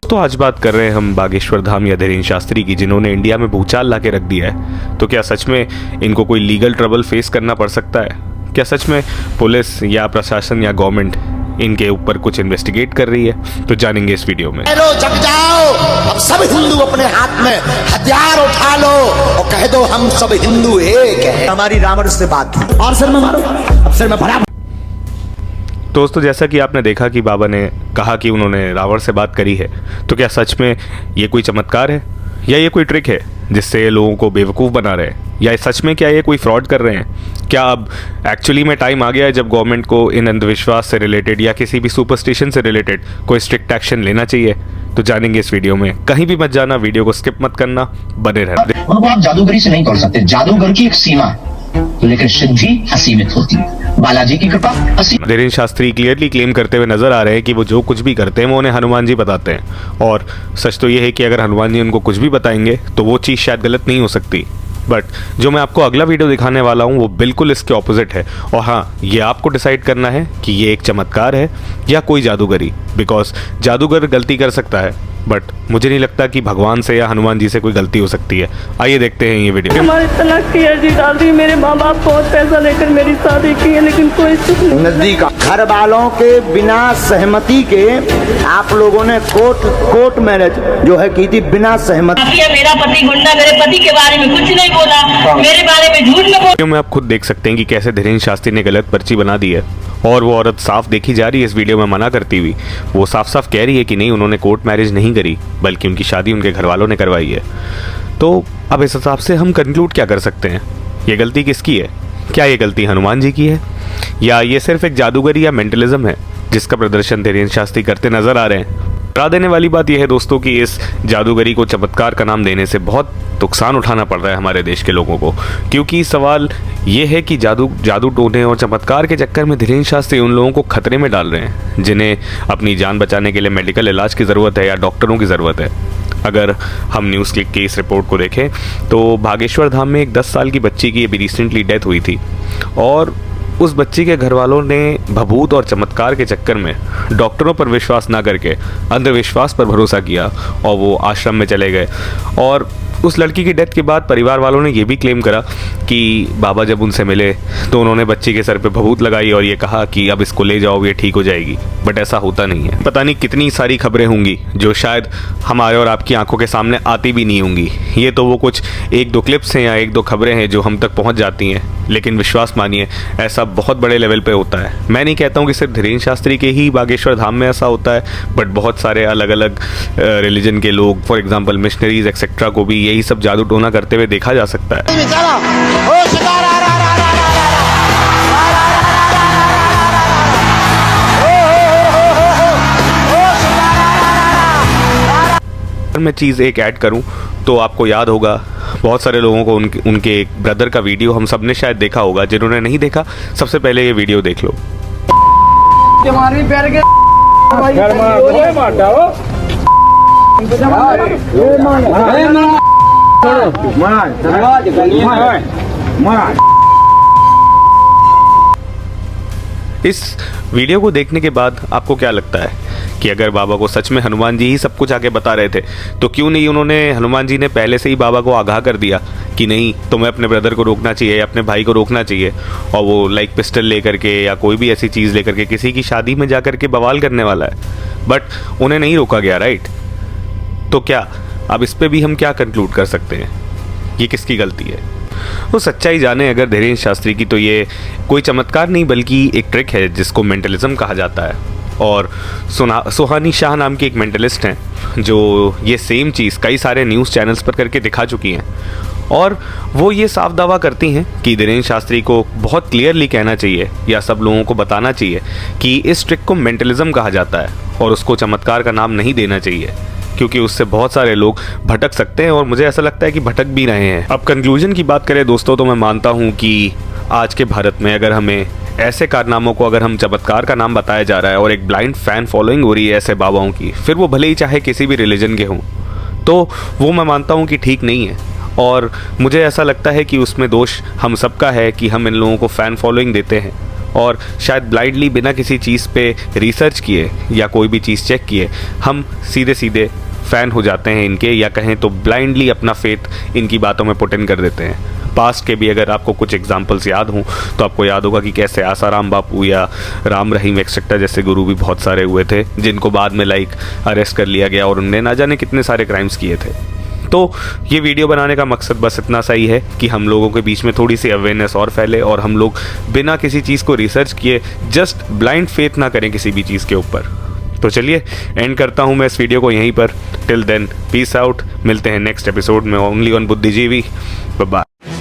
तो आज बात कर रहे हैं हम बागेश्वर धाम या धीरेन्द्र शास्त्री की, जिन्होंने इंडिया में भूचाल ला के रख दिया है। तो क्या सच में इनको कोई लीगल ट्रबल फेस करना पड़ सकता है? क्या सच में पुलिस या प्रशासन या गवर्नमेंट इनके ऊपर कुछ इन्वेस्टिगेट कर रही है? तो जानेंगे इस वीडियो में। जग जाओ, अब सब हिंदू अपने हाथ में हथियार उठा लो और कह दो हम सब हिंदू एक हैं। हमारी रावण से बात थी और सिर में मारो, अब सिर में भरा। दोस्तों, जैसा कि आपने देखा कि बाबा ने कहा कि उन्होंने रावण से बात करी है, तो क्या सच में ये कोई चमत्कार है या ये कोई ट्रिक है जिससे ये लोगों को बेवकूफ़ बना रहे हैं, या सच में क्या ये कोई फ्रॉड कर रहे हैं? क्या अब एक्चुअली में टाइम आ गया है जब गवर्नमेंट को इन अंधविश्वास से रिलेटेड या किसी भी सुपरस्टिशन से रिलेटेड कोई स्ट्रिक्ट एक्शन लेना चाहिए? तो जानेंगे इस वीडियो में। कहीं भी मत जाना, वीडियो को स्किप मत करना, बने रहना। उनको आप जादूगरी से नहीं तोड़ सकते। जादूगर की एक सीमा है, लेकिन सिद्धि असीमित होती है। बालाजी की कृपा असीमित। धीरेन्द्र शास्त्री क्लियरली क्लेम करते हुए नजर आ रहे हैं कि वो जो कुछ भी करते हैं वो उन्हें हनुमान जी बताते हैं, और सच तो ये है कि अगर हनुमान जी उनको कुछ भी बताएंगे तो वो चीज़ शायद गलत नहीं हो सकती। बट जो मैं आपको अगला वीडियो दिखाने वाला हूँ वो बिल्कुल इसके ऑपोजिट है। और हाँ, ये आपको डिसाइड करना है कि ये एक चमत्कार है या कोई जादूगरी, बिकॉज जादूगर गलती कर सकता है, बट मुझे नहीं लगता कि भगवान से या हनुमान जी से कोई गलती हो सकती है। आइए देखते हैं ये वीडियो। हमारे तलाक की अर्जी डाल दी, मेरे माँ बाप बहुत पैसा लेकर मेरी शादी की है, लेकिन कोई सुख नहीं। नजदीक घर वालों के बिना सहमति के आप लोगों ने कोर्ट मैरिज जो है की थी, बिना सहमति। मेरा पति गुंडा मेरे पति के बारे में कुछ नहीं बोला, मेरे बारे में झूठ में बोला। में आप खुद देख सकते हैं कि कैसे धीरेन्द्र शास्त्री ने गलत पर्ची बना दी है, और वो औरत साफ देखी जा रही है इस वीडियो में मना करती हुई। वो साफ साफ कह रही है कि नहीं, उन्होंने कोर्ट मैरिज नहीं करी, बल्कि उनकी शादी उनके घर वालों ने करवाई है। तो अब इस हिसाब से हम कंक्लूड क्या कर सकते हैं? ये गलती किसकी है? क्या ये गलती हनुमान जी की है, या ये सिर्फ एक जादूगरी या मेंटलिज्म है जिसका प्रदर्शन धीरेन्द्र शास्त्री करते नजर आ रहे हैं? डरा देने वाली बात यह है दोस्तों कि इस जादूगरी को चमत्कार का नाम देने से बहुत नुकसान उठाना पड़ रहा है हमारे देश के लोगों को, क्योंकि सवाल ये है कि जादू टोने और चमत्कार के चक्कर में धीरेन्द्र शास्त्री उन लोगों को खतरे में डाल रहे हैं जिन्हें अपनी जान बचाने के लिए मेडिकल इलाज की ज़रूरत है या डॉक्टरों की ज़रूरत है। अगर हम न्यूज़ क्लिक की इस रिपोर्ट को देखें तो बागेश्वर धाम में एक 10 साल की बच्ची की अभी रिसेंटली डेथ हुई थी, और उस बच्ची के घर वालों ने भभूत और चमत्कार के चक्कर में डॉक्टरों पर विश्वास ना करके अंधविश्वास पर भरोसा किया और वो आश्रम में चले गए। और उस लड़की की डेथ के बाद परिवार वालों ने ये भी क्लेम करा कि बाबा जब उनसे मिले तो उन्होंने बच्ची के सर पे भभूत लगाई और ये कहा कि अब इसको ले जाओ, ये ठीक हो जाएगी। बट ऐसा होता नहीं है। पता नहीं कितनी सारी खबरें होंगी जो शायद हमारे और आपकी आंखों के सामने आती भी नहीं होंगी। ये तो वो कुछ 1-2 क्लिप्स हैं या 1-2 खबरें हैं जो हम तक पहुंच जाती हैं, लेकिन विश्वास मानिए ऐसा बहुत बड़े लेवल पे होता है। मैं नहीं कहता हूँ कि सिर्फ धीरेन्द्र शास्त्री के ही बागेश्वर धाम में ऐसा होता है, बट बहुत सारे अलग अलग रिलीजन के लोग, फॉर एग्जांपल मिशनरीज एक्सेट्रा, को भी यही सब जादू टोना करते हुए देखा जा सकता है। मैं चीज़ एक ऐड करूं तो आपको याद होगा, बहुत सारे लोगों को उनके एक ब्रदर का वीडियो हम सब ने शायद देखा होगा। जिन्होंने नहीं देखा, सबसे पहले ये वीडियो देख लो। इस वीडियो को देखने के बाद आपको क्या लगता है कि अगर बाबा को सच में हनुमान जी ही सब कुछ आके बता रहे थे, तो क्यों नहीं उन्होंने, हनुमान जी ने पहले से ही बाबा को आगाह कर दिया कि नहीं, तुम्हें अपने ब्रदर को रोकना चाहिए, अपने भाई को रोकना चाहिए, और वो लाइक पिस्टल लेकर के या कोई भी ऐसी चीज़ लेकर के किसी की शादी में जा कर के बवाल करने वाला है। बट उन्हें नहीं रोका गया, राइट? तो क्या अब इस पर भी हम क्या कंक्लूड कर सकते हैं? ये किसकी गलती है? वो सच्चाई जाने अगर धीरेन्द्र शास्त्री की, तो ये कोई चमत्कार नहीं बल्कि एक ट्रिक है जिसको मेंटलिज्म कहा जाता है। और सुहानी शाह नाम की एक मेंटलिस्ट हैं जो ये सेम चीज़ कई सारे न्यूज़ चैनल्स पर करके दिखा चुकी हैं, और वो ये साफ दावा करती हैं कि धीरेन्द्र शास्त्री को बहुत क्लियरली कहना चाहिए या सब लोगों को बताना चाहिए कि इस ट्रिक को मेंटलिज्म कहा जाता है और उसको चमत्कार का नाम नहीं देना चाहिए, क्योंकि उससे बहुत सारे लोग भटक सकते हैं, और मुझे ऐसा लगता है कि भटक भी रहे हैं। अब कंक्लूजन की बात करें दोस्तों, तो मैं मानता हूँ कि आज के भारत में अगर हमें ऐसे कारनामों को, अगर हम चमत्कार का नाम बताया जा रहा है और एक ब्लाइंड फैन फॉलोइंग हो रही है ऐसे बाबाओं की, फिर वो भले ही चाहे किसी भी रिलीजन के हों, तो वो मैं मानता हूँ कि ठीक नहीं है। और मुझे ऐसा लगता है कि उसमें दोष हम सबका है कि हम इन लोगों को फ़ैन फॉलोइंग देते हैं और शायद ब्लाइंडली बिना किसी चीज़ पे रिसर्च किए या कोई भी चीज़ चेक किए हम सीधे सीधे फ़ैन हो जाते हैं इनके, या कहें तो ब्लाइंडली अपना फेथ इनकी बातों में पुट इन कर देते हैं। पास्ट के भी अगर आपको कुछ एग्जांपल्स याद हों तो आपको याद होगा कि कैसे आसाराम बापू या राम रहीम एक्सेट्रा जैसे गुरु भी बहुत सारे हुए थे जिनको बाद में अरेस्ट कर लिया गया और उनने ना जाने कितने सारे क्राइम्स किए थे। तो ये वीडियो बनाने का मकसद बस इतना सा ही है कि हम लोगों के बीच में थोड़ी सी अवेयरनेस और फैले और हम लोग बिना किसी चीज़ को रिसर्च किए जस्ट ब्लाइंड फेथ ना करें किसी भी चीज़ के ऊपर। तो चलिए एंड करता हूँ मैं इस वीडियो को यहीं पर। टिल देन पीस आउट, मिलते हैं नेक्स्ट एपिसोड में only on Buddhijeevi. Bye bye.